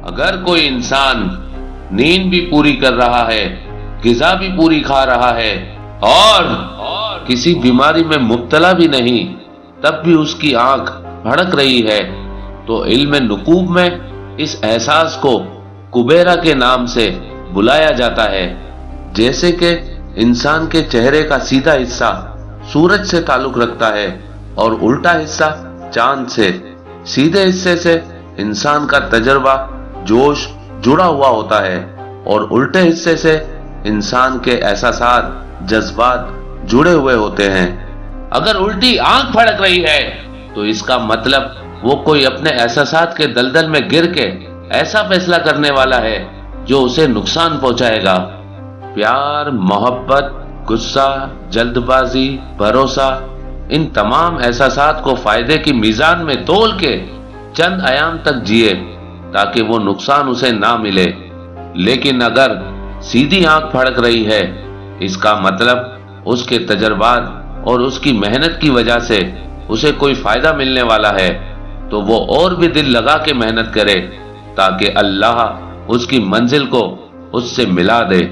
اگر کوئی انسان نیند بھی پوری کر رہا ہے، غذا بھی پوری کھا رہا ہے اور کسی بیماری میں مبتلا بھی نہیں، تب بھی اس کی آنکھ بھڑک رہی ہے، تو علم نقوب میں اس احساس کو کبیرہ کے نام سے بلایا جاتا ہے۔ جیسے کہ انسان کے چہرے کا سیدھا حصہ سورج سے تعلق رکھتا ہے اور الٹا حصہ چاند سے، سیدھے حصے سے انسان کا تجربہ، جوش جڑا ہوا ہوتا ہے اور الٹے حصے سے انسان کے احساسات، جذبات جڑے ہوئے ہوتے ہیں۔ اگر الٹی آنکھ پھڑک رہی ہے تو اس کا مطلب وہ کوئی اپنے احساسات کے دلدل میں گر کے ایسا فیصلہ کرنے والا ہے جو اسے نقصان پہنچائے گا۔ پیار، محبت، غصہ، جلد بازی، بھروسہ، ان تمام احساسات کو فائدے کی میزان میں تول کے چند ایام تک جیے تاکہ وہ نقصان اسے نہ ملے۔ لیکن اگر سیدھی آنکھ پھڑک رہی ہے، اس کا مطلب اس کے تجربات اور اس کی محنت کی وجہ سے اسے کوئی فائدہ ملنے والا ہے، تو وہ اور بھی دل لگا کے محنت کرے تاکہ اللہ اس کی منزل کو اس سے ملا دے۔